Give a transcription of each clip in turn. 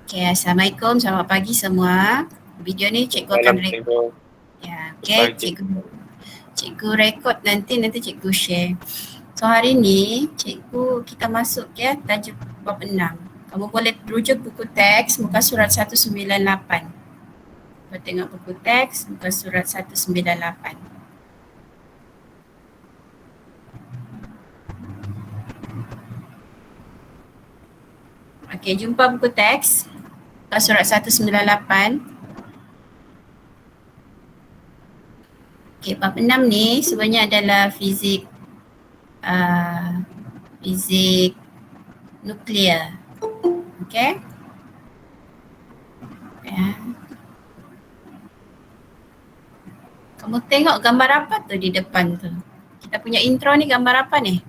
Okay, Assalamualaikum, selamat pagi semua. Video ni cikgu akan rekod. Ya, okay, cikgu rekod nanti cikgu share. So hari ni kita masuk ya tajuk bab 6. Kamu boleh rujuk buku teks muka surat 198. Kita tengok buku teks muka surat 198. Okey, jumpa buku teks muka surat 198. Okey, bab 6 ni sebenarnya adalah fizik fizik nuklear. Okey. Ya. Kamu tengok gambar apa tu di depan tu? Kita punya intro ni gambar apa ni?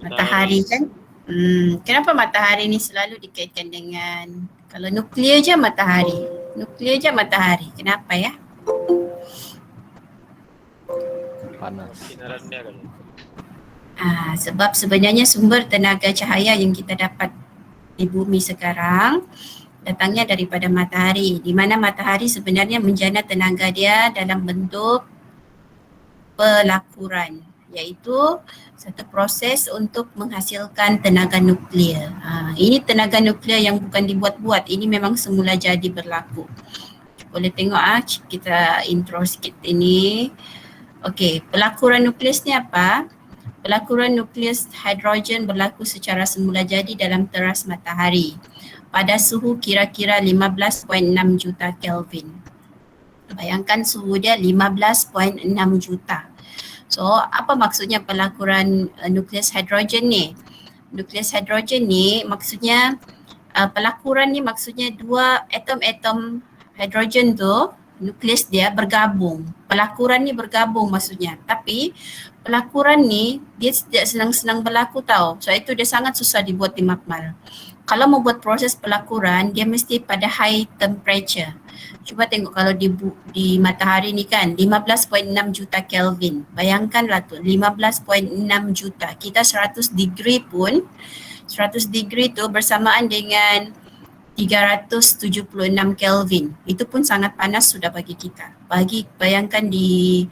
Matahari kan? Kenapa matahari ni selalu dikaitkan dengan, kalau nuklear je matahari. Nuklear je matahari. Kenapa ya? Panas. Sebab sebenarnya sumber tenaga cahaya yang kita dapat di bumi sekarang datangnya daripada matahari, di mana matahari sebenarnya menjana tenaga dia dalam bentuk pelakuran, iaitu satu proses untuk menghasilkan tenaga nuklear. Ini tenaga nuklear yang bukan dibuat-buat, ini memang semula jadi berlaku. Boleh tengok kita intro sikit ini. Okey, pelakuran nukleus ni apa? Pelakuran nukleus hidrogen berlaku secara semula jadi dalam teras matahari pada suhu kira-kira 15.6 juta Kelvin. Bayangkan suhu dia 15.6 juta. So, apa maksudnya pelakuran nukleus hidrogen ni? Nukleus hidrogen ni maksudnya pelakuran ni maksudnya dua atom-atom hidrogen tu, nukleus dia bergabung. Pelakuran ni bergabung maksudnya. Tapi pelakuran ni dia tidak senang-senang berlaku tau. So itu dia sangat susah dibuat di makmal. Kalau mau buat proses pelakuran, dia mesti pada high temperature. Cuba tengok kalau di matahari ni kan 15.6 juta Kelvin. Bayangkanlah tu 15.6 juta. Kita 100 degree pun 100 degree tu bersamaan dengan 376 Kelvin. Itu pun sangat panas sudah bagi kita. Bayangkan di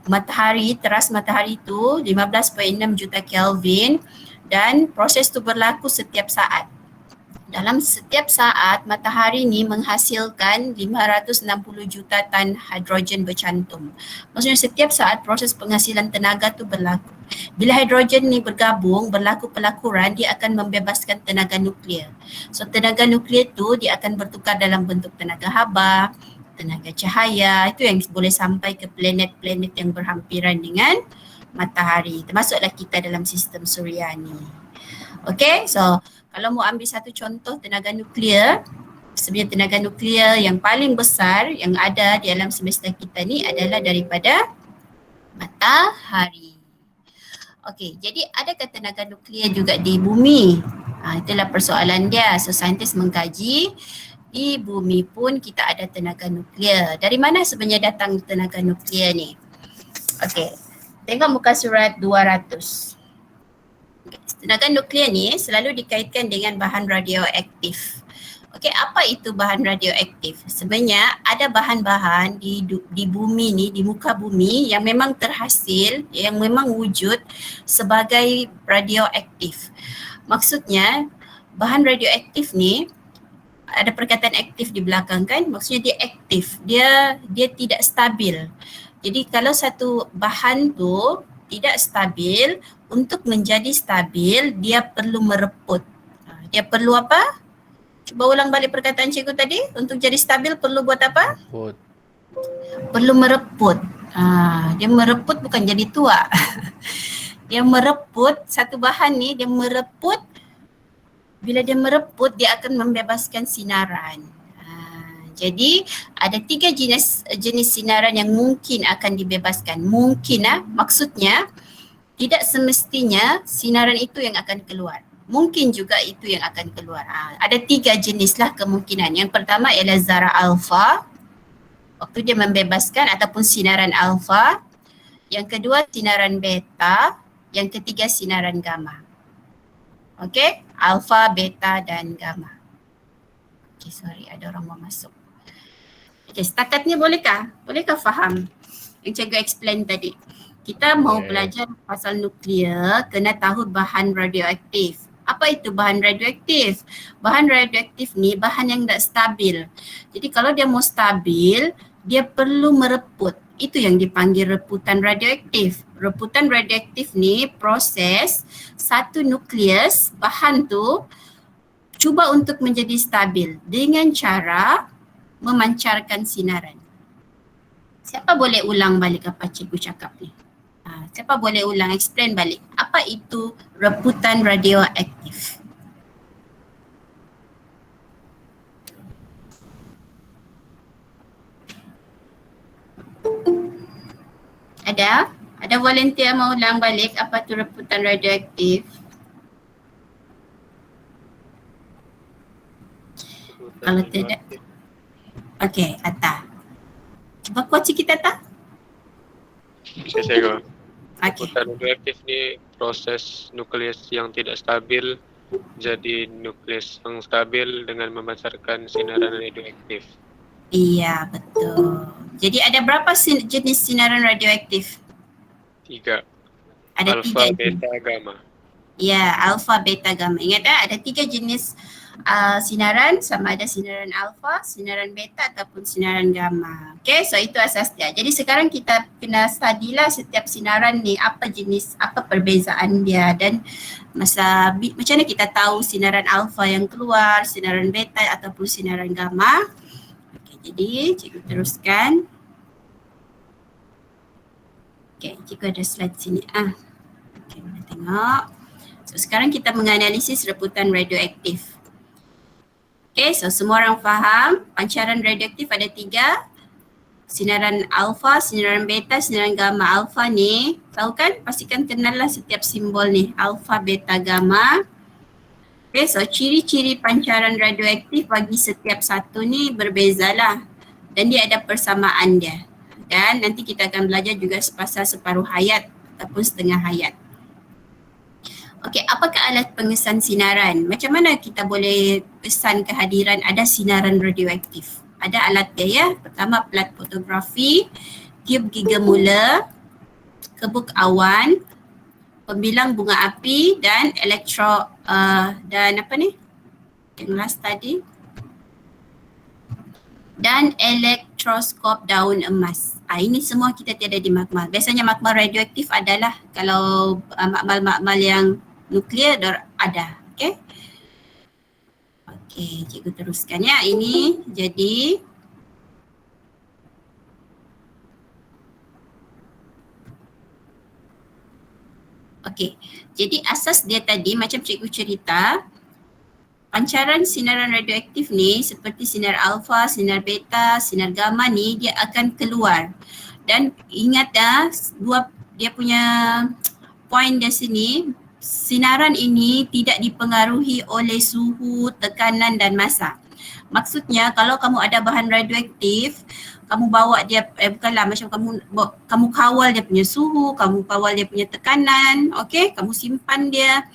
matahari, teras matahari tu 15.6 juta Kelvin dan proses tu berlaku setiap saat. Dalam setiap saat matahari ni menghasilkan 560 juta tan hidrogen bercantum. Maksudnya setiap saat proses penghasilan tenaga tu berlaku. Bila hidrogen ni bergabung, berlaku pelakuran, dia akan membebaskan tenaga nuklear. So tenaga nuklear tu dia akan bertukar dalam bentuk tenaga haba, tenaga cahaya, itu yang boleh sampai ke planet-planet yang berhampiran dengan matahari. Termasuklah kita dalam sistem suria ni. Okay, so kalau mau ambil satu contoh tenaga nuklear, sebenarnya tenaga nuklear yang paling besar yang ada di alam semesta kita ni adalah daripada matahari. Okey, jadi adakah tenaga nuklear juga di bumi? Itulah persoalan dia. So saintis mengkaji di bumi pun kita ada tenaga nuklear. Dari mana sebenarnya datang tenaga nuklear ni? Okey, tengok muka surat 200. Tenaga nuklear ni selalu dikaitkan dengan bahan radioaktif. Okey, apa itu bahan radioaktif? Sebenarnya ada bahan-bahan di bumi ni, di muka bumi yang memang terhasil, yang memang wujud sebagai radioaktif. Maksudnya bahan radioaktif ni ada perkataan aktif di belakang kan? Maksudnya dia aktif, dia tidak stabil. Jadi kalau satu bahan tu tidak stabil, untuk menjadi stabil dia perlu mereput. Dia perlu apa? Cuba ulang balik perkataan cikgu tadi. Untuk jadi stabil perlu buat apa? Perlu mereput. Dia mereput bukan jadi tua. Dia mereput satu bahan ni, dia mereput. Bila dia mereput, dia akan membebaskan sinaran. Jadi ada 3 jenis sinaran yang mungkin akan dibebaskan. Mungkin maksudnya tidak semestinya sinaran itu yang akan keluar. Mungkin juga itu yang akan keluar. Ada 3 jenislah kemungkinan. Yang pertama ialah zarah alfa. Waktu dia membebaskan ataupun sinaran alfa. Yang kedua sinaran beta. Yang ketiga sinaran gamma. Okey, alfa, beta dan gamma. Okey, sorry ada orang mau masuk. Okey, setakat ni bolehkah? Bolehkah faham yang cikgu explain tadi? Kita mau belajar pasal nuklear, kena tahu bahan radioaktif. Apa itu bahan radioaktif? Bahan radioaktif ni bahan yang tak stabil. Jadi kalau dia mau stabil, dia perlu mereput. Itu yang dipanggil reputan radioaktif. Reputan radioaktif ni proses satu nukleus bahan tu cuba untuk menjadi stabil dengan cara memancarkan sinaran. Siapa boleh ulang balik apa cikgu cakap ni? Siapa boleh ulang, explain balik. Apa itu reputan radioaktif? Ada? Ada volunteer mau ulang balik apa tu reputan radioaktif? Kalau tidak, okey, Atta. Cuba kuat sikit Atta. Bisa saya. Okey. Reputan radioaktif ni proses nukleus yang tidak stabil jadi nukleus yang stabil dengan memancarkan sinaran radioaktif. Iya, betul. Jadi ada berapa jenis sinaran radioaktif? 3. Ada Alfa, 3 jenis. beta, gamma. Ya, alfa, beta, gamma. Ingat tak? Ada 3 jenis sinaran, sama ada sinaran alfa, sinaran beta ataupun sinaran gamma. Okay, so itu asas dia. Jadi sekarang kita kena study lah setiap sinaran ni, apa jenis, apa perbezaan dia dan macam mana kita tahu sinaran alfa yang keluar, sinaran beta ataupun sinaran gamma. Okay, jadi cikgu teruskan. Okay, cikgu ada slide sini. Okay, boleh tengok. So sekarang kita menganalisis reputan radioaktif. Okay, so semua orang faham pancaran radioaktif ada 3. Sinaran alfa, sinaran beta, sinaran gamma. Alfa ni, tahu kan? Pastikan kenal lah setiap simbol ni. Alfa, beta, gamma. Okay, so ciri-ciri pancaran radioaktif bagi setiap satu ni berbezalah. Dan dia ada persamaan dia. Dan nanti kita akan belajar juga pasal separuh hayat ataupun setengah hayat. Okey, apakah alat pengesan sinaran? Macam mana kita boleh pesan kehadiran ada sinaran radioaktif? Ada alat dia ya. Pertama plat fotografi, tiub gigamula, kebuk awan, pembilang bunga api dan dan apa ni? Yang last tadi. Dan elektroskop daun emas. Ini semua kita tiada di makmal. Biasanya makmal radioaktif adalah kalau makmal-makmal yang nuklear ada. Okay. Okay, cikgu teruskan ya. Ini jadi okay. Jadi asas dia tadi macam cikgu cerita, pancaran sinaran radioaktif ni seperti sinar alfa, sinar beta, sinar gamma ni dia akan keluar. Dan ingat dia punya point dia sini, sinaran ini tidak dipengaruhi oleh suhu, tekanan dan massa. Maksudnya kalau kamu ada bahan radioaktif, kamu bawa dia, bukanlah macam kamu kawal dia punya suhu, kamu kawal dia punya tekanan, okey, kamu simpan dia.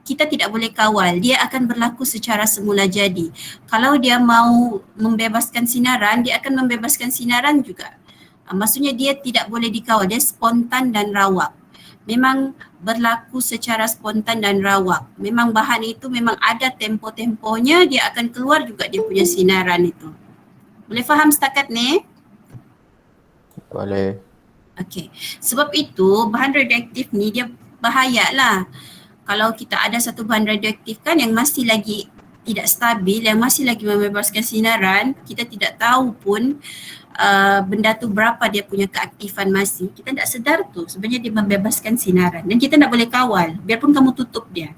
Kita tidak boleh kawal, dia akan berlaku secara semula jadi. Kalau dia mau membebaskan sinaran, dia akan membebaskan sinaran juga. Maksudnya dia tidak boleh dikawal, dia spontan dan rawak. Memang berlaku secara spontan dan rawak. Memang bahan itu memang ada tempo-temponya, dia akan keluar juga dia punya sinaran itu. Boleh faham setakat ni? Boleh. Okey. Sebab itu bahan radioaktif ni dia bahaya lah. Kalau kita ada satu bahan radioaktif kan yang masih lagi tidak stabil, yang masih lagi membebaskan sinaran, kita tidak tahu pun benda tu berapa dia punya keaktifan masih. Kita tak sedar tu sebenarnya dia membebaskan sinaran dan kita tak boleh kawal biarpun kamu tutup dia.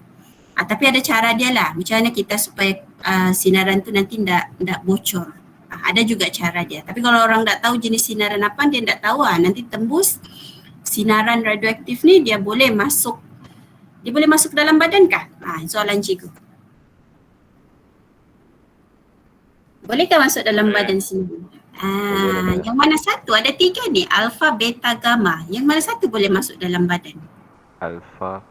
Tapi ada cara dia lah, macam mana kita supaya sinaran tu nanti tak bocor. Ada juga cara dia. Tapi kalau orang tak tahu jenis sinaran apa, dia tak tahu nanti tembus sinaran radioaktif ni dia boleh masuk ke dalam badan kah? Soalan cikgu. Bolehkah masuk dalam badan sini? Yang mana satu? Ada 3 ni, alfa, beta, gamma. Yang mana satu boleh masuk dalam badan? Alfa.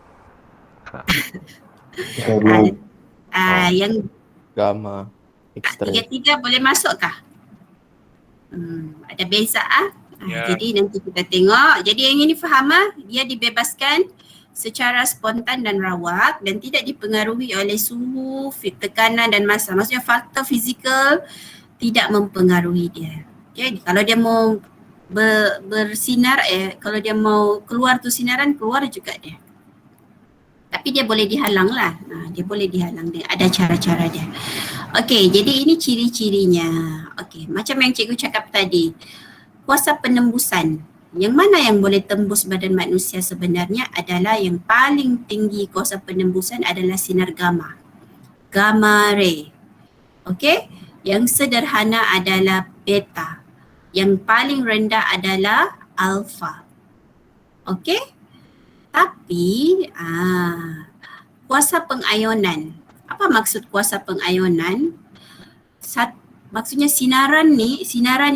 Gamma. Yang Gamma. X-ray. 3 boleh masuk kah? Ada beza Ya. Jadi nanti kita tengok. Jadi yang ini faham dia dibebaskan secara spontan dan rawat dan tidak dipengaruhi oleh suhu, tekanan dan masa. Maksudnya faktor fizikal tidak mempengaruhi dia. Okay, kalau dia mau bersinar, kalau dia mau keluar tu sinaran, keluar juga dia. Tapi dia boleh dihalang lah. Dia boleh dihalang, dia ada cara-cara dia. Okey, jadi ini ciri-cirinya. Okey, macam yang cikgu cakap tadi. Kuasa penembusan. Yang mana yang boleh tembus badan manusia sebenarnya adalah yang paling tinggi kuasa penembusan adalah sinar gamma. Gamma ray. Okey, yang sederhana adalah beta. Yang paling rendah adalah alpha. Okey? Tapi kuasa pengayonan. Apa maksud kuasa pengayonan? Maksudnya sinaran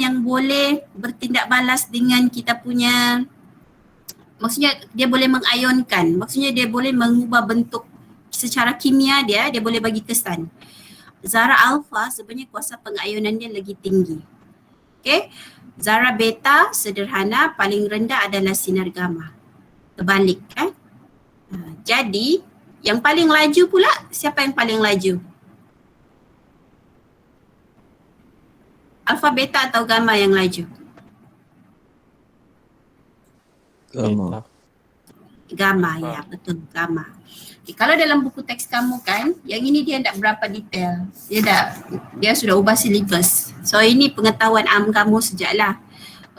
yang boleh bertindak balas dengan kita punya, maksudnya dia boleh mengayonkan, maksudnya dia boleh mengubah bentuk secara kimia dia boleh bagi kesan. Zarah alfa sebenarnya kuasa pengayonan dia lagi tinggi. Okay? Zarah beta sederhana, paling rendah adalah sinar gamma. Terbalik kan? Jadi yang paling laju pula, siapa yang paling laju? Alfa, beta atau gamma yang laju? Gamma. Gamma, ya betul, gamma. Okay, kalau dalam buku teks kamu kan, yang ini dia tak berapa detail. Dia sudah ubah silibus. So ini pengetahuan am kamu sejaklah.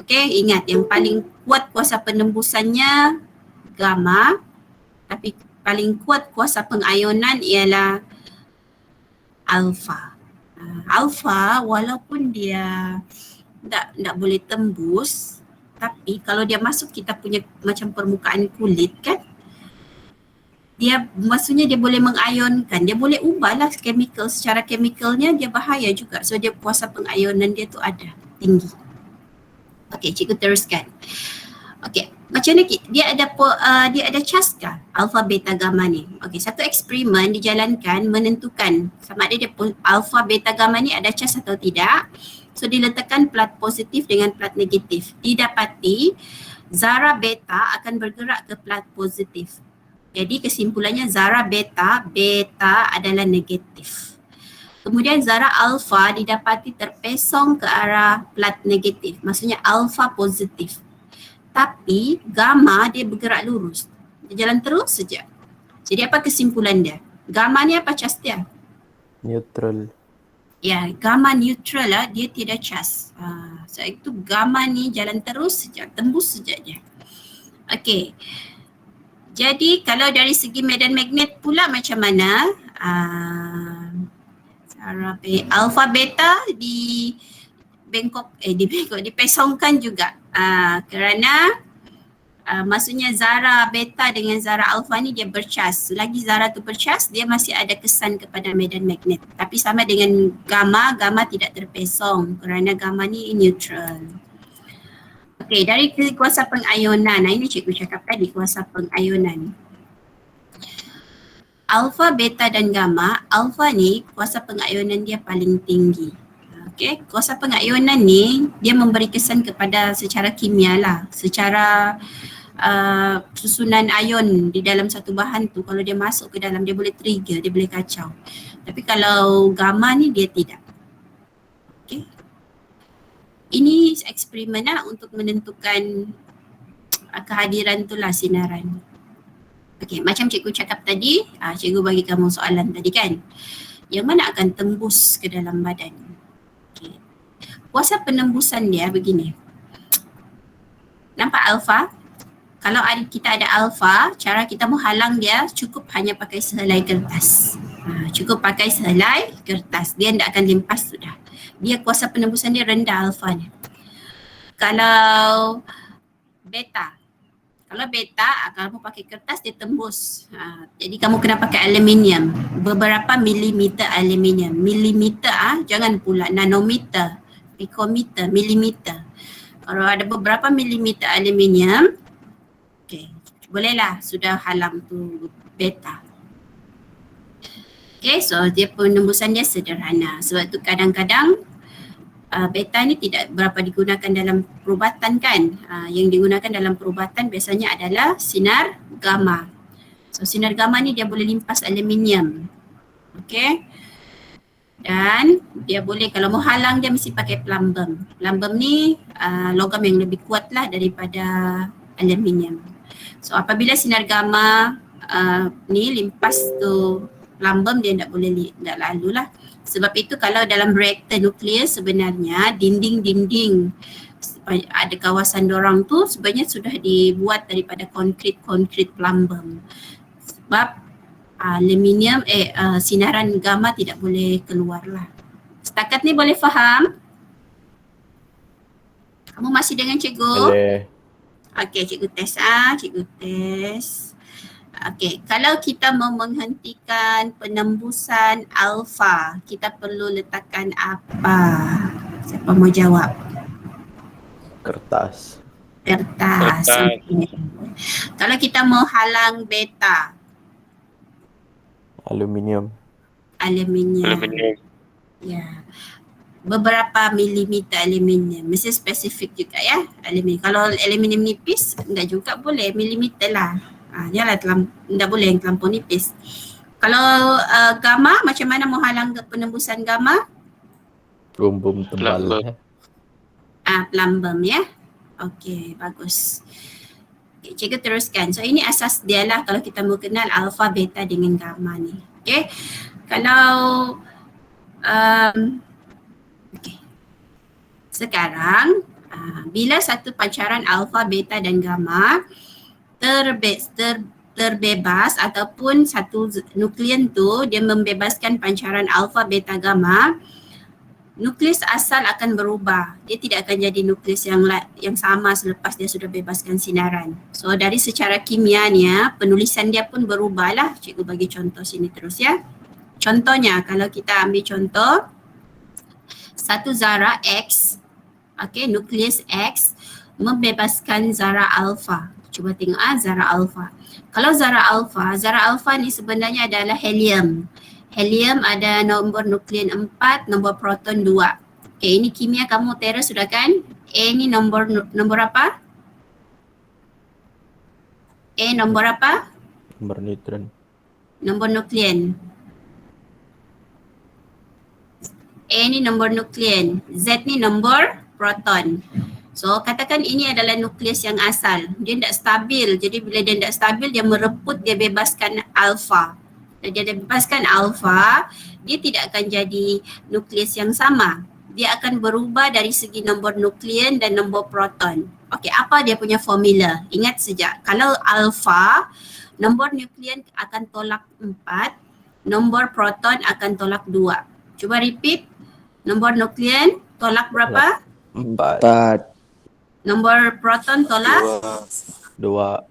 Okay, ingat yang paling kuat kuasa penembusannya gamma, tapi paling kuat kuasa pengayonan ialah alfa. Alfa walaupun dia tak boleh tembus, tapi kalau dia masuk kita punya macam permukaan kulit kan, dia maksudnya dia boleh mengayonkan, dia boleh ubahlah chemical, secara chemicalnya dia bahaya juga. So dia kuasa pengayonan dia tu ada, tinggi. Okey, cikgu teruskan. Okey, macam mana dia ada cas kah alfa beta gamma ni? Okey, satu eksperimen dijalankan menentukan sama ada dia alfa beta gamma ni ada cas atau tidak. So diletakkan plat positif dengan plat negatif. Didapati zarah beta akan bergerak ke plat positif. Jadi kesimpulannya zarah beta adalah negatif. Kemudian zarah alfa didapati terpesong ke arah plat negatif. Maksudnya alfa positif. Tapi gamma dia bergerak lurus. Dia jalan terus saja. Jadi apa kesimpulan dia? Gamma ni apa cas dia? Neutral. Ya, gamma neutral lah, dia tidak cas. So itu gamma ni jalan terus saja, tembus saja dia. Okey. Jadi kalau dari segi medan magnet pula macam mana? Alpha beta dipesongkan juga. Kerana maksudnya zarah beta dengan zarah alfa ni dia bercas. Selagi zarah tu bercas, dia masih ada kesan kepada medan magnet. Tapi sama dengan gamma tidak terpesong kerana gamma ni neutral. Okey, dari kuasa pengayonan. Ini cikgu cakap tadi, kuasa pengayonan. Alfa, beta dan gamma, alfa ni kuasa pengayonan dia paling tinggi. Okay, kuasa pengayonan ni dia memberi kesan kepada secara kimia lah, secara susunan ion di dalam satu bahan tu, kalau dia masuk ke dalam dia boleh trigger, dia boleh kacau. Tapi kalau gamma ni dia tidak. Okay. Ini eksperimen lah untuk menentukan kehadiran tu lah sinaran. Okay, macam cikgu cakap tadi, cikgu bagi kamu soalan tadi kan, yang mana akan tembus ke dalam badan. Kuasa penembusan dia begini. Nampak alfa? Kalau kita ada alfa, cara kita menghalang dia cukup hanya pakai sehelai kertas. Cukup pakai sehelai kertas. Dia tidak akan limpas sudah. Dia kuasa penembusan dia rendah alfanya. Kalau beta, kamu pakai kertas dia tembus. Jadi kamu kena pakai aluminium. Beberapa milimeter aluminium. Milimeter jangan pula nanometer. Pikometer, milimeter. Kalau ada beberapa milimeter aluminium, okey, bolehlah sudah halang tu beta. Okay, so dia penembusan dia sederhana. Sebab tu kadang-kadang beta ni tidak berapa digunakan dalam perubatan kan. Yang digunakan dalam perubatan biasanya adalah sinar gamma. So sinar gamma ni dia boleh limpas aluminium. Okay. Dan dia boleh, kalau mau halang dia mesti pakai plumbum. Plumbum ni logam yang lebih kuat lah daripada aluminium. So apabila sinar gamma ni limpas tu plumbum, dia tak boleh tak lalu lah. Sebab itu kalau dalam reaktor nuklear sebenarnya dinding-dinding ada kawasan dorang tu sebenarnya sudah dibuat daripada konkrit plumbum. Sebab aluminium sinaran gamma tidak boleh keluar lah. Setakat ni boleh faham? Kamu masih dengan cikgu? Boleh. Okey, cikgu tes cikgu tes. Okey, kalau kita mau menghentikan penembusan alfa, kita perlu letakkan apa? Siapa mau jawab? Kertas. Kertas. Okay. Kalau kita mau halang beta, Aluminium. aluminium. Ya. Beberapa milimeter aluminium. Mesti spesifik juga ya, aluminium. Kalau aluminium nipis enggak juga boleh, milimeter lah. Janganlah enggak boleh yang terlampau nipis. Kalau gamma, macam mana mau halang penembusan gamma? Bumbum tebal. Plumbum ya. Okey, bagus. Okay, cikgu teruskan. So ini asas dia lah kalau kita mau kenal alfa, beta dengan gamma ni. Okey. Kalau okey. Sekarang bila satu pancaran alfa, beta dan gamma terbebas ataupun satu nukleon tu dia membebaskan pancaran alfa, beta, gamma, nukleus asal akan berubah. Dia tidak akan jadi nukleus yang sama selepas dia sudah bebaskan sinaran. So dari secara kimianya penulisan dia pun berubah lah. Cikgu bagi contoh sini terus ya. Contohnya kalau kita ambil contoh satu zarah X, okey, nukleus X membebaskan zarah alfa. Cuba tengok zarah alfa. Kalau zarah alfa ni sebenarnya adalah helium. Helium ada nombor nukleon 4, nombor proton 2. Okay, ini kimia kamu Tera sudah kan? A ni nombor apa? A nombor apa? Nomor neutron. Nombor nukleon. A ni nombor nukleon. Z ni nombor proton. So katakan ini adalah nukleus yang asal. Dia tidak stabil. Jadi bila dia tidak stabil, dia mereput, dia bebaskan alfa. Dan dia bebaskan alfa, dia tidak akan jadi nukleus yang sama. Dia akan berubah dari segi nombor nukleon dan nombor proton. Okey, apa dia punya formula? Ingat sejak, kalau alfa, nombor nukleon akan tolak 4, nombor proton akan tolak 2. Cuba repeat. Nombor nukleon tolak berapa? 4. Nombor proton tolak? 2.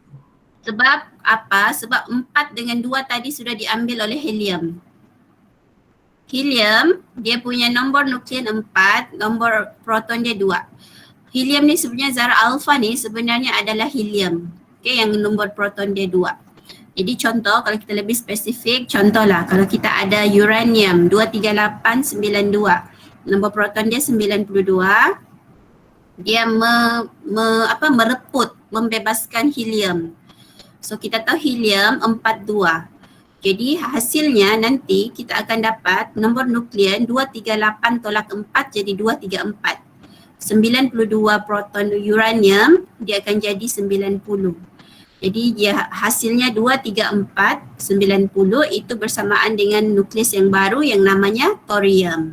Sebab apa? Sebab 4 dengan 2 tadi sudah diambil oleh helium. Helium, dia punya nombor nukleon 4, nombor proton dia 2. Helium ni sebenarnya zarah alfa ni sebenarnya adalah helium. Okay, yang nombor proton dia 2. Jadi contoh, kalau kita lebih spesifik, contohlah kalau kita ada uranium 23892, nombor proton dia 92, dia mereput, membebaskan helium. So kita tahu helium 42. Jadi hasilnya nanti kita akan dapat nombor nukleon 238 tolak 4 jadi 234. 92 proton uranium dia akan jadi 90. Jadi dia hasilnya 234 90 itu bersamaan dengan nukleus yang baru yang namanya thorium.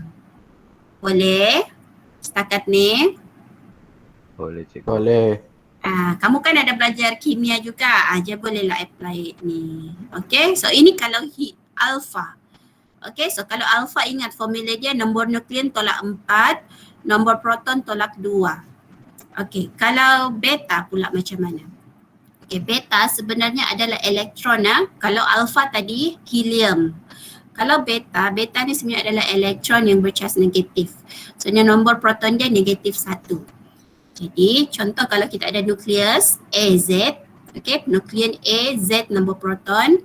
Boleh? Setakat ni? Boleh cikgu. Boleh. Kamu kan ada belajar kimia juga, aja bolehlah apply ni. Okay, so ini kalau alpha. Okay, so kalau alpha ingat formula dia nombor nukleon tolak 4, nombor proton tolak 2. Okay, kalau beta pula macam mana? Okay, beta sebenarnya adalah elektron. Kalau alpha tadi helium. Kalau beta ni sebenarnya adalah elektron yang bercas negatif. So nombor proton dia negatif 1. Jadi contoh kalau kita ada nukleus AZ, okay, nukleon A, Z nombor proton,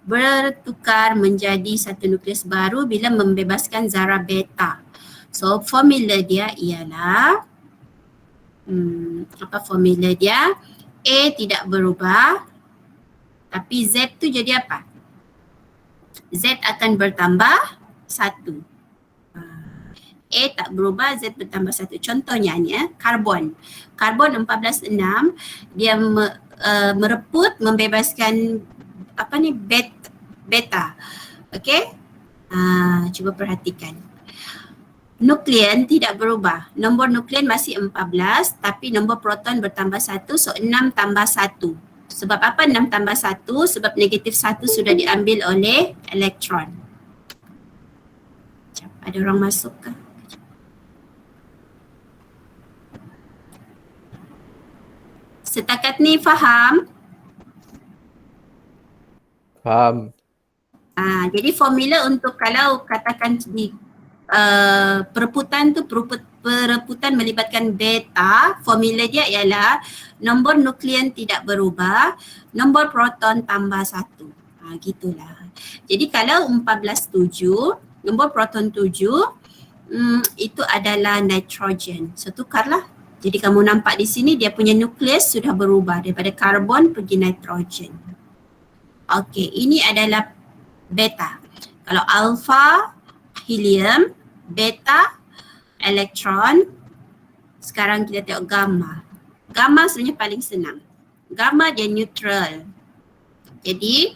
bertukar menjadi satu nukleus baru bila membebaskan zarah beta. So formula dia ialah apa formula dia? A tidak berubah, tapi Z tu jadi apa? Z akan bertambah 1. A tak berubah, Z bertambah 1. Contohnya ni karbon. Karbon 14,6 dia mereput membebaskan apa ni beta. Okey? Cuba perhatikan. Nukleon tidak berubah. Nombor nukleon masih 14 tapi nombor proton bertambah 1, so 6 tambah 1. Sebab apa 6 tambah 1? Sebab negatif 1 sudah diambil oleh elektron. Sekejap, ada orang masuk ke? Setakat ni faham? Faham. Jadi formula untuk kalau katakan di pereputan tu pereputan melibatkan beta, formula dia ialah nombor nukleon tidak berubah, nombor proton tambah 1. Gitulah. Jadi kalau 14,7, nombor proton 7 itu adalah nitrogen. So tukarlah. Jadi kamu nampak di sini dia punya nukleus sudah berubah daripada karbon pergi nitrogen. Okey, ini adalah beta. Kalau alpha helium, beta elektron. Sekarang kita tengok gamma. Gamma sebenarnya paling senang. Gamma dia neutral. Jadi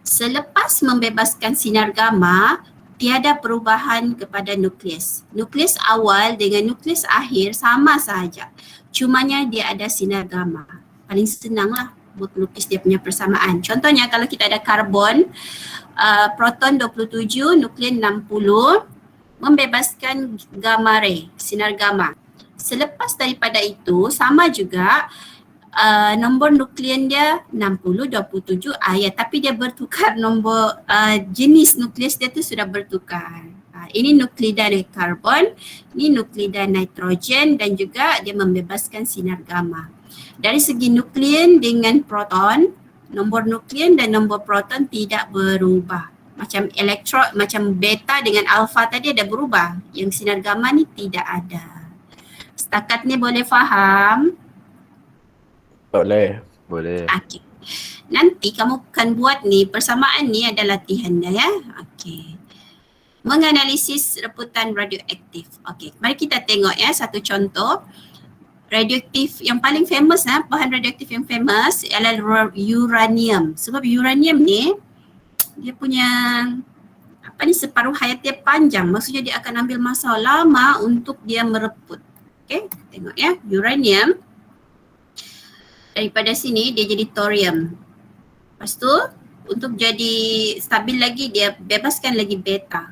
selepas membebaskan sinar gamma, tiada perubahan kepada nukleus. Nukleus awal dengan nukleus akhir sama sahaja. Cumanya dia ada sinar gamma. Paling senanglah buat lukis dia punya persamaan. Contohnya kalau kita ada karbon, proton 27, nukleon 60, membebaskan gamma ray, sinar gamma. Selepas daripada itu sama juga nombor nukleon dia 60, 27, tapi dia bertukar nombor jenis nukleus dia tu sudah bertukar. Ini nuklida dari karbon, ini nuklida nitrogen dan juga dia membebaskan sinar gamma. Dari segi nukleon dengan proton, nombor nukleon dan nombor proton tidak berubah. Macam elektron, macam beta dengan alpha tadi ada berubah. Yang sinar gamma ni tidak ada. Setakat ni boleh faham? Boleh. Boleh. Okey. Nanti kamu akan buat ni, persamaan ni ada latihan dah ya. Okey. Menganalisis reputan radioaktif. Okey, mari kita tengok ya satu contoh. Radioaktif yang paling famous bahan radioaktif yang famous ialah uranium. Sebab uranium ni dia punya separuh hayat dia panjang. Maksudnya dia akan ambil masa lama untuk dia mereput. Okey, tengok ya, uranium. Daripada sini dia jadi thorium. Lepas tu untuk jadi stabil lagi dia bebaskan lagi beta.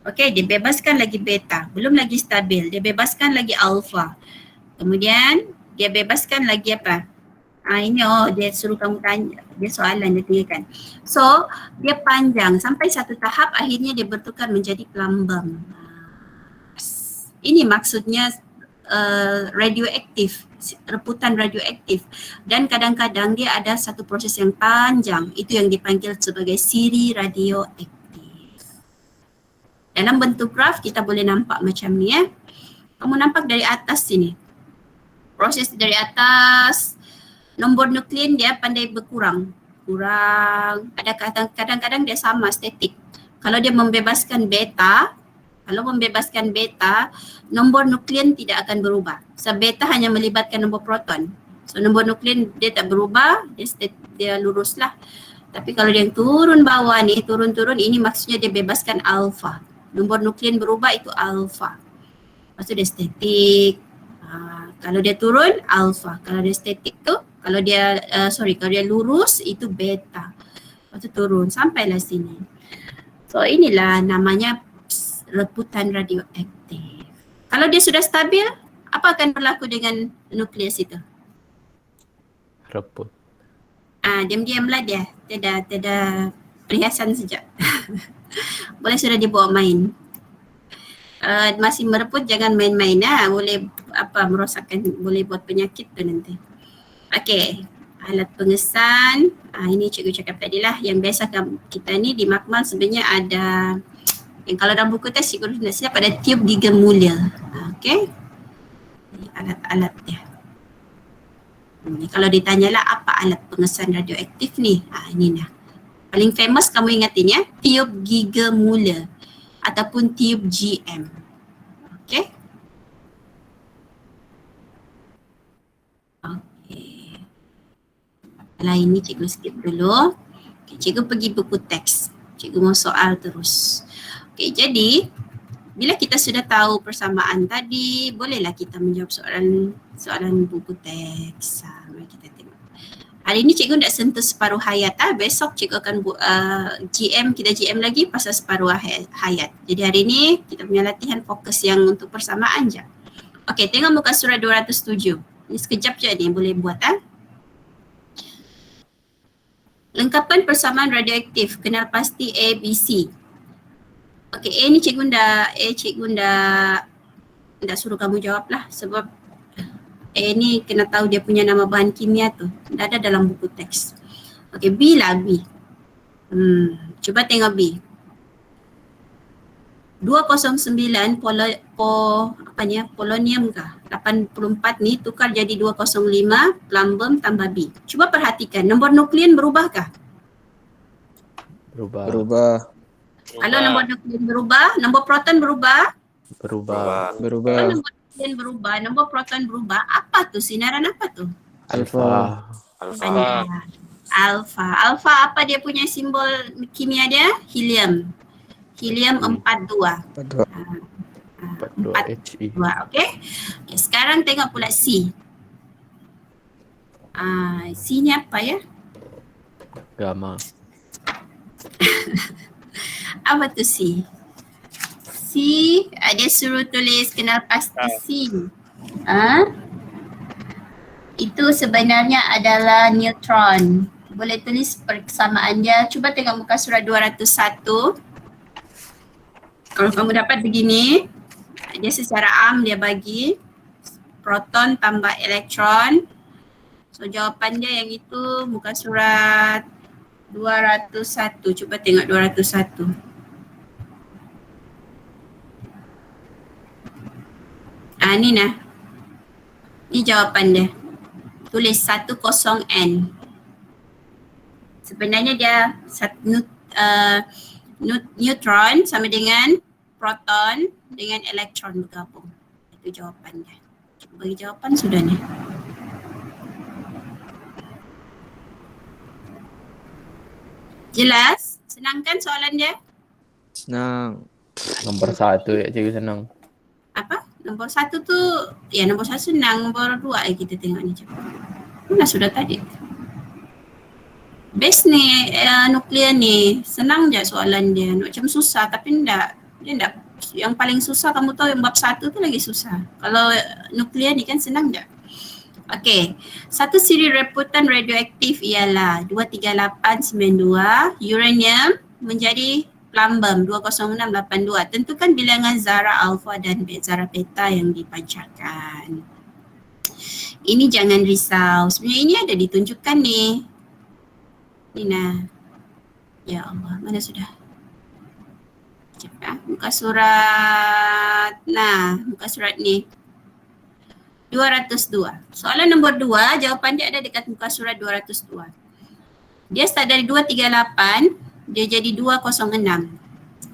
Okey, dia bebaskan lagi beta. Belum lagi stabil, dia bebaskan lagi alpha. Kemudian dia bebaskan lagi apa? Ini dia suruh kamu tanya. Dia soalan dia tanyakan. So dia panjang sampai satu tahap akhirnya dia bertukar menjadi plumbum. Ini maksudnya radioaktif, reputan radioaktif. Dan kadang-kadang dia ada satu proses yang panjang. Itu yang dipanggil sebagai siri radioaktif. Dalam bentuk graf kita boleh nampak macam ni ya. Kamu nampak dari atas sini. Proses dari atas, nombor nukleon dia pandai berkurang. Ada kadang-kadang dia sama statik. Kalau dia membebaskan beta, nombor nukleon tidak akan berubah. So beta hanya melibatkan nombor proton. So nombor nukleon dia tak berubah, dia luruslah. Tapi kalau dia turun bawah ni, turun-turun, ini maksudnya dia bebaskan alpha. Nombor nukleon berubah itu alpha. Lepas tu dia statik. Kalau dia turun, alpha. Kalau dia statik tu, kalau dia lurus itu beta. Lepas tu turun sampailah sini. So inilah namanya reputan radioaktif. Kalau dia sudah stabil, apa akan berlaku dengan nukleus itu? Reput. Diam-diamlah dia. Tiada perhiasan saja. Boleh sudah dibawa main. Masih mereput jangan main-main boleh merosakkan, boleh buat penyakit tu nanti. Okey, alat pengesan. Ini cikgu cakap tadi lah, yang biasa kita ni di makmal sebenarnya ada, yang kalau dalam buku teks cikgu nak siap ada tiup gigam mulia. Okey. Ini alat-alat dia. Kalau ditanyalah apa alat pengesan radioaktif ni? Ini dah. Paling famous kamu ingatin ya, tiup giga mulia ataupun tiup GM. Okey. Okey. Lain ni cikgu skip dulu. Okay, cikgu pergi buku teks. Cikgu mau soal terus. Okey, jadi bila kita sudah tahu persamaan tadi, bolehlah kita menjawab soalan buku teks. Mari kita tengok. Hari ni cikgu nak sentuh separuh hayat. Besok cikgu akan buat kita GM lagi pasal separuh hayat. Jadi hari ni kita punya latihan fokus yang untuk persamaan je. Okey, tengok muka surat 207. Ini sekejap je ni boleh buat. Lengkapan persamaan radioaktif, kenal pasti A, B, C. Okey, A ni cikgu ndak suruh kamu jawab lah sebab ni kena tahu dia punya nama bahan kimia tu. Dah ada dalam buku teks. Okey, B lah B. Cuba tengok B. 209 polonium kah? 84 ni tukar jadi 205 plumbum tambah B. Cuba perhatikan, nombor nuklein berubahkah? Berubah. Kalau nombor nuklein berubah, nombor proton berubah? Berubah. Kalau nombor nuklein berubah, nombor proton berubah, apa tu? Sinaran apa tu? Alfa. Alfa apa dia punya simbol kimia dia? Helium. Helium 42. 42 He. Okey. Sekarang tengok pula C. C ni apa ya? Gamma. Apa tu C? C, dia suruh tulis kenal pasti C. Itu sebenarnya adalah neutron. Boleh tulis persamaan dia. Cuba tengok muka surat 201. Kalau kamu dapat begini, dia secara am dia bagi proton tambah elektron. So jawapan dia yang itu muka surat 201. Cuba tengok 201. Ni nah. Ni jawapan dia. Tulis 10N. Sebenarnya dia neutron sama dengan proton dengan elektron bergabung. Itu jawapan dia. Cuba bagi jawapan sudah ni. Jelas? Senang kan soalan dia? Senang. Nombor 1 ya cikgu senang. Apa? Nombor 1 tu, ya nombor 1 senang. Nombor 2 kita tengok ni cepat. Mana sudah tadi? Base ni, nuklear ni, senang je soalan dia. Macam susah tapi dia enggak. Yang paling susah kamu tahu yang bab 1 tu lagi susah. Kalau nuklear ni kan senang je. Okey, satu siri reputan radioaktif ialah 23892, uranium menjadi plumbum 20682. Tentukan bilangan zarah alfa dan zarah beta yang dipancarkan. Ini jangan risau. Sebenarnya ini ada ditunjukkan ni. Nah. Ya Allah, mana sudah? Cepat. Muka surat. Nah, muka surat ni. 202. Soalan nombor 2, jawapan dia ada dekat muka surat 202. Dia start dari 238, dia jadi 206.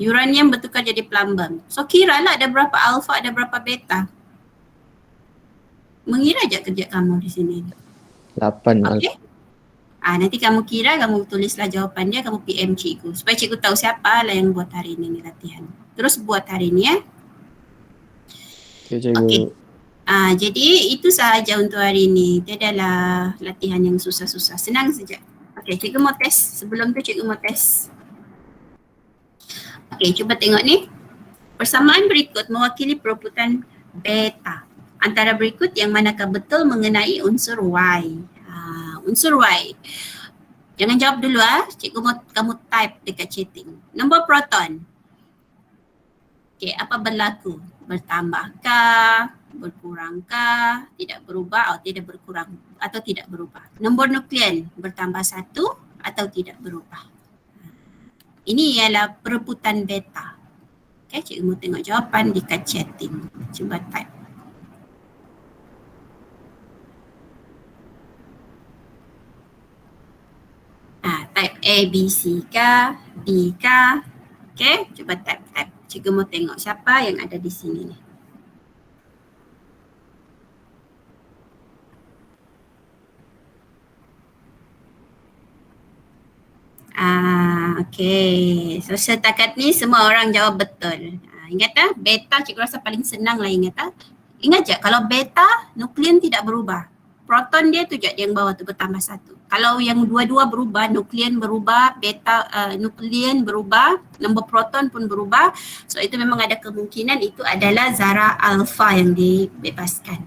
Uranium bertukar jadi plumbum. So kiralah ada berapa alfa, ada berapa beta. Mengira je kerja kamu di sini. 8 Okey. Nanti kamu kira, kamu tulislah jawapan dia, kamu PM cikgu. Supaya cikgu tahu siapa lah yang buat hari ini latihan. Terus buat hari ini ya. Okay, cikgu. Okey. Jadi itu sahaja untuk hari ini. Dia adalah latihan yang susah-susah. Senang saja. Okey, cikgu mau tes. Sebelum tu cikgu mau tes. Okey, cuba tengok ni. Persamaan berikut mewakili perebutan beta. Antara berikut yang manakah betul mengenai unsur Y? Unsur Y. Jangan jawab dulu Cikgu mau kamu type dekat chatting. Nombor proton. Okey, apa berlaku? Bertambahkah? berkurangkah, tidak berubah atau tidak berkurang atau tidak berubah. Nombor nukleon bertambah 1 atau tidak berubah. Ini ialah perebutan beta. Okay, cikgu mau tengok jawapan dekat chatting. Cuba type. Type A, B, C kah? B kah? Okay, cuba type. Cikgu mau tengok siapa yang ada di sini ni. Okay. So setakat ni semua orang jawab betul. Ingat tak? Beta cikgu rasa paling senang lah ingat tak? Ingat je kalau beta nukleon tidak berubah. Proton dia tu je yang bawah tu bertambah 1. Kalau yang dua-dua berubah, nukleon berubah, beta nukleon berubah, nombor proton pun berubah. So itu memang ada kemungkinan itu adalah zarah alfa yang dibebaskan.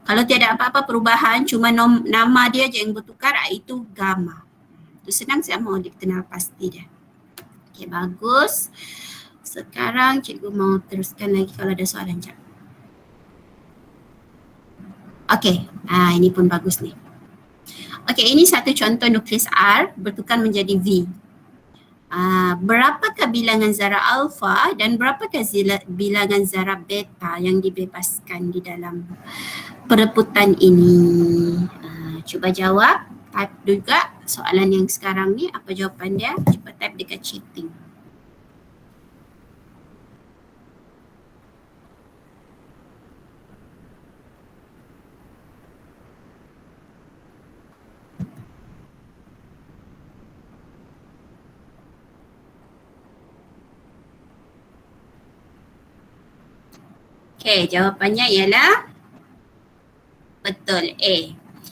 Kalau tiada apa-apa perubahan, cuma nama dia je yang bertukar, itu gamma. Itu senang saya mau dikenal pasti dia. Okay, bagus. Sekarang cikgu mau teruskan lagi kalau ada soalan jap. Okay, ini pun bagus ni. Okay, ini satu contoh nukleus R bertukar menjadi V. Berapakah bilangan zarah alfa dan berapakah bilangan zarah beta yang dibebaskan di dalam perebutan ini? Cuba jawab. Type juga soalan yang sekarang ni, apa jawapan dia? Cuba type dekat chatting. Okay, jawapannya ialah betul A.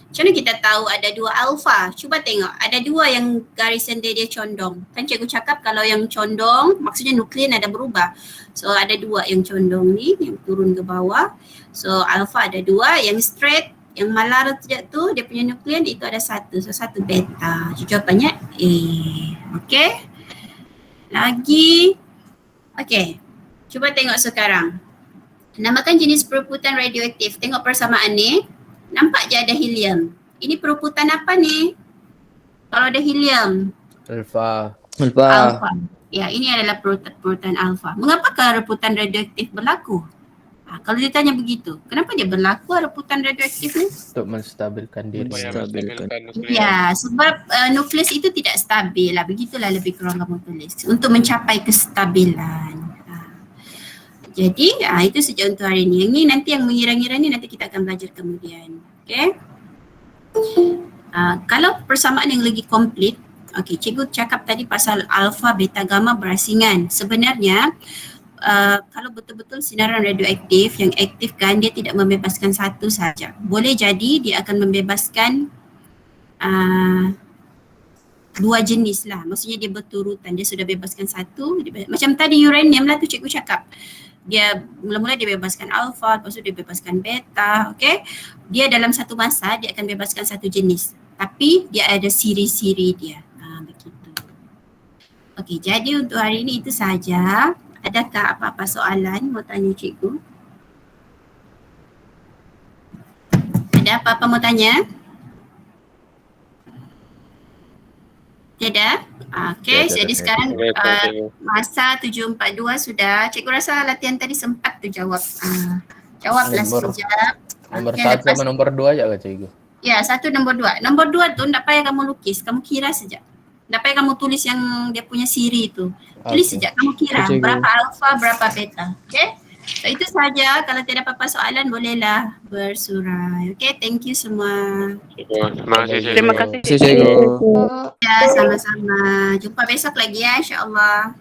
Macam mana kita tahu ada dua alfa? Cuba tengok, ada dua yang garisan dia condong. Kan cikgu cakap kalau yang condong, maksudnya nukleon ada berubah. So ada dua yang condong ni, yang turun ke bawah. So alfa ada dua, yang straight, yang malar tu, dia punya nukleon itu ada 1. So 1 beta. Jawapannya A. Okay. Lagi. Okay. Cuba tengok sekarang. Namakan jenis perebutan radioaktif. Tengok persamaan ni. Nampak je ada helium. Ini perebutan apa ni? Kalau ada helium. Alfa. Alfa. Ya, ini adalah perebutan alfa. Mengapakah rebutan radioaktif berlaku? Kalau dia tanya begitu, kenapa dia berlaku rebutan radioaktif ni? Untuk menstabilkan diri. Ya, sebab nukleus itu tidak stabil lah. Begitulah lebih kurang kamu tulis. Untuk mencapai kestabilan. Jadi itu saja untuk hari ini. Yang ni nanti yang mengira-ngira ni nanti kita akan belajar kemudian. Okay. Kalau persamaan yang lagi komplit, okay, cikgu cakap tadi pasal alfa, beta, gamma berasingan. Sebenarnya kalau betul-betul sinaran radioaktif yang aktif kan, dia tidak membebaskan satu saja. Boleh jadi dia akan membebaskan dua jenis lah. Maksudnya dia berturutan. Dia sudah bebaskan satu. Macam tadi uranium lah tu cikgu cakap. Dia mula-mula dia bebaskan alfa, lepas tu dia bebaskan beta, okay. Dia dalam satu masa dia akan bebaskan satu jenis. Tapi dia ada siri-siri dia. Begitu. Okay, jadi untuk hari ini itu saja. Adakah apa-apa soalan mau tanya cikgu? Ada apa-apa mau tanya? Tidak? Okay, jadi sekarang masa 7.42 sudah. Cikgu rasa latihan tadi sempat tu jawab. Jawablah sekejap. Nomor 1 sama nomor 2 aja ke cikgu? Ya, 1 nombor 2. Nombor 2 tu tak payah kamu lukis, kamu kira saja. Tak payah kamu tulis yang dia punya siri tu. Tulis saja, kamu kira berapa alfa, berapa beta. Okay? So itu saja. Kalau tidak apa-apa soalan bolehlah bersurai. Okay, thank you semua. Terima kasih. Ya, sama-sama. Jumpa besok lagi ya, insyaAllah.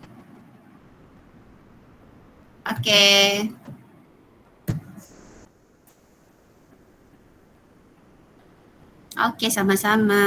Okay. Okay, sama-sama.